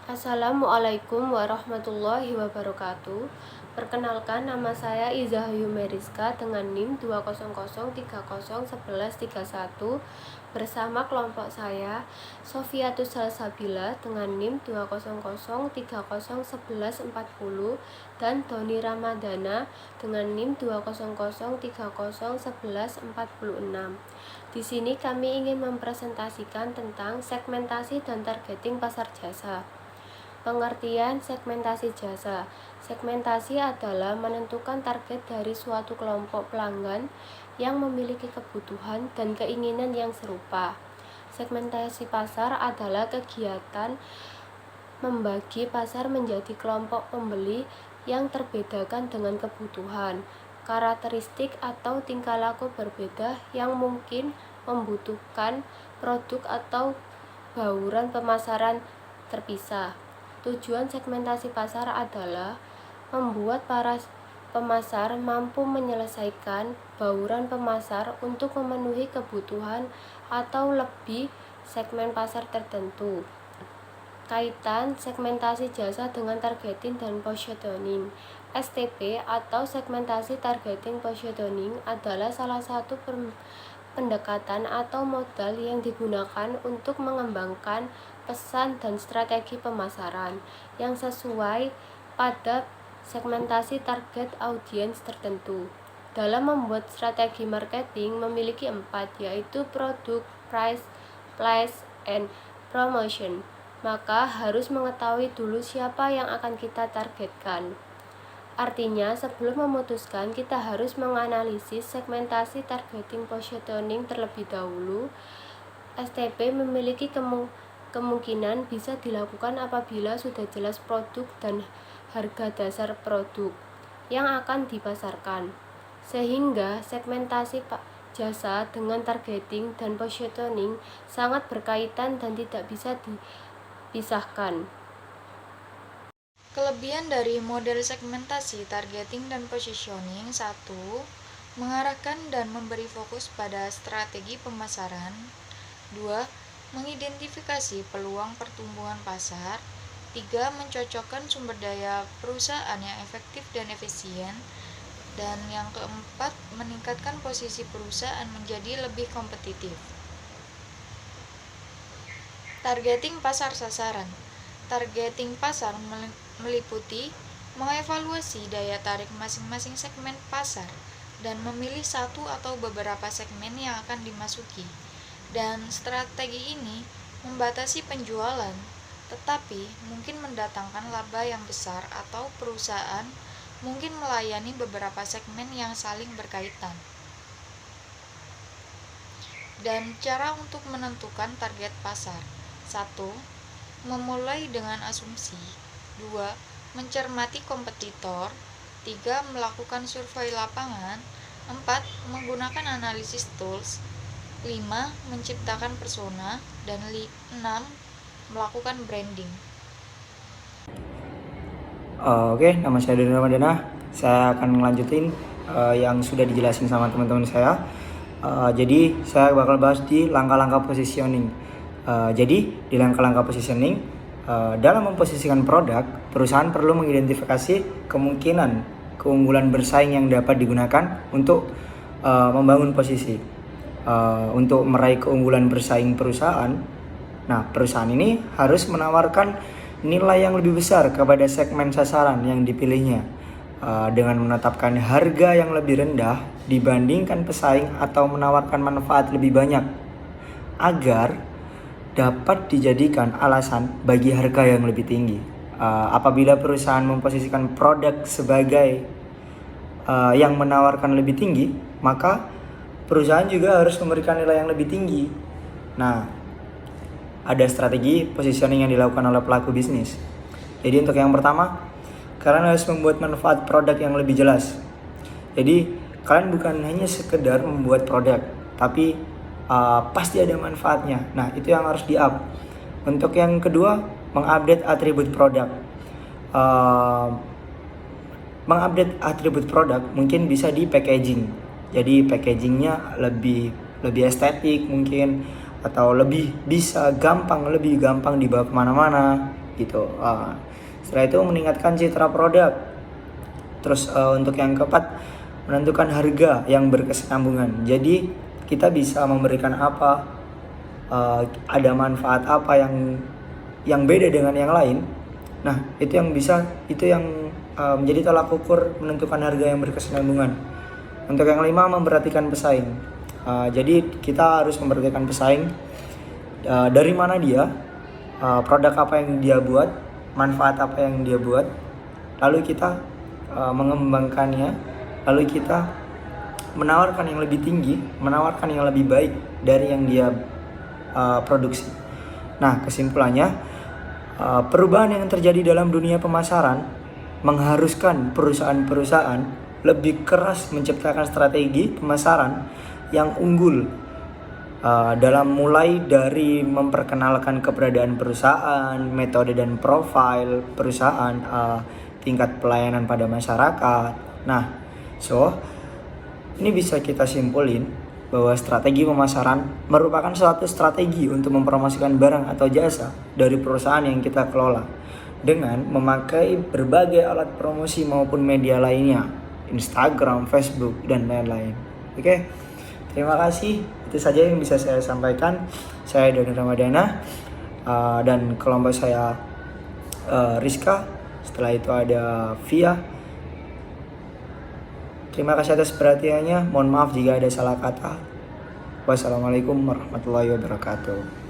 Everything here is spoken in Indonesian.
Assalamualaikum warahmatullahi wabarakatuh. Perkenalkan, nama saya Izahayu Meriska dengan NIM 200301131 bersama kelompok saya Sofiatus Salsabila dengan NIM 200301140 dan Doni Ramadana dengan NIM 200301146. Di sini kami ingin mempresentasikan tentang segmentasi dan targeting pasar jasa. Pengertian segmentasi jasa. Segmentasi adalah menentukan target dari suatu kelompok pelanggan yang memiliki kebutuhan dan keinginan yang serupa. Segmentasi pasar adalah kegiatan membagi pasar menjadi kelompok pembeli yang terbedakan dengan kebutuhan, karakteristik atau tingkah laku berbeda yang mungkin membutuhkan produk atau bauran pemasaran terpisah. Tujuan segmentasi pasar adalah membuat para pemasar mampu menyelesaikan bauran pemasar untuk memenuhi kebutuhan atau lebih segmen pasar tertentu. Kaitan segmentasi jasa dengan targeting dan positioning. STP atau segmentasi targeting positioning adalah salah satu pendekatan atau modal yang digunakan untuk mengembangkan pesan dan strategi pemasaran yang sesuai pada segmentasi target audiens tertentu. Dalam membuat strategi marketing memiliki 4, yaitu produk, price, place, and promotion. Maka harus mengetahui dulu siapa yang akan kita targetkan. Artinya, sebelum memutuskan, kita harus menganalisis segmentasi targeting positioning terlebih dahulu. STP memiliki kemungkinan bisa dilakukan apabila sudah jelas produk dan harga dasar produk yang akan dipasarkan. Sehingga segmentasi jasa dengan targeting dan positioning sangat berkaitan dan tidak bisa dipisahkan. Kelebihan dari model segmentasi, targeting, dan positioning: 1. Mengarahkan dan memberi fokus pada strategi pemasaran. 2. Mengidentifikasi peluang pertumbuhan pasar. 3. Mencocokkan sumber daya perusahaan yang efektif dan efisien. Dan yang keempat, meningkatkan posisi perusahaan menjadi lebih kompetitif. Targeting pasar sasaran. Targeting pasar meliputi mengevaluasi daya tarik masing-masing segmen pasar dan memilih satu atau beberapa segmen yang akan dimasuki. Dan strategi ini membatasi penjualan, tetapi mungkin mendatangkan laba yang besar atau perusahaan mungkin melayani beberapa segmen yang saling berkaitan. Dan cara untuk menentukan target pasar: 1. Memulai dengan asumsi. 2. Mencermati kompetitor. 3. Melakukan survei lapangan. 4. Menggunakan analisis tools. 5. Menciptakan persona. Dan 6. Melakukan branding. Oke, nama saya Doni Ramadana. Saya akan ngelanjutin yang sudah dijelasin sama teman-teman saya. Jadi saya bakal bahas di langkah-langkah positioning. Jadi di langkah-langkah positioning, dalam memposisikan produk, perusahaan perlu mengidentifikasi keunggulan bersaing yang dapat digunakan untuk membangun posisi. Untuk meraih keunggulan bersaing perusahaan, perusahaan ini harus menawarkan nilai yang lebih besar kepada segmen sasaran yang dipilihnya, dengan menetapkan harga yang lebih rendah dibandingkan pesaing atau menawarkan manfaat lebih banyak agar dapat dijadikan alasan bagi harga yang lebih tinggi. Apabila perusahaan memposisikan produk sebagai yang menawarkan lebih tinggi, maka perusahaan juga harus memberikan nilai yang lebih tinggi. Ada strategi positioning yang dilakukan oleh pelaku bisnis. Jadi untuk yang pertama, kalian harus membuat manfaat produk yang lebih jelas. Jadi kalian bukan hanya sekedar membuat produk, tapi pasti ada manfaatnya. Itu yang harus di-up. Untuk yang kedua, mengupdate atribut produk. Mengupdate atribut produk mungkin bisa di packaging. Jadi packagingnya lebih estetik mungkin, atau lebih gampang dibawa kemana-mana. gitu. Setelah itu meningkatkan citra produk. Terus untuk yang keempat, menentukan harga yang berkesinambungan. Jadi kita bisa memberikan apa, ada manfaat apa yang beda dengan yang lain. Nah, itu yang menjadi tolak ukur menentukan harga yang berkesinambungan. Untuk yang kelima, memperhatikan pesaing. Jadi kita harus memperhatikan pesaing, dari mana dia, produk apa yang dia buat, manfaat apa yang dia buat, lalu kita mengembangkannya, lalu kita menawarkan yang lebih tinggi, menawarkan yang lebih baik dari yang dia produksi. Nah, kesimpulannya, perubahan yang terjadi dalam dunia pemasaran mengharuskan perusahaan-perusahaan lebih keras menciptakan strategi pemasaran yang unggul, dalam mulai dari memperkenalkan keberadaan perusahaan, metode dan profil perusahaan, tingkat pelayanan pada masyarakat. Nah, ini bisa kita simpulin bahwa strategi pemasaran merupakan suatu strategi untuk mempromosikan barang atau jasa dari perusahaan yang kita kelola dengan memakai berbagai alat promosi maupun media lainnya, Instagram, Facebook, dan lain-lain. Oke, terima kasih. Itu saja yang bisa saya sampaikan. Saya Doni Ramadana, dan kelompok saya Rizka. Setelah itu ada Via. Terima kasih atas perhatiannya. Mohon maaf jika ada salah kata. Wassalamualaikum warahmatullahi wabarakatuh.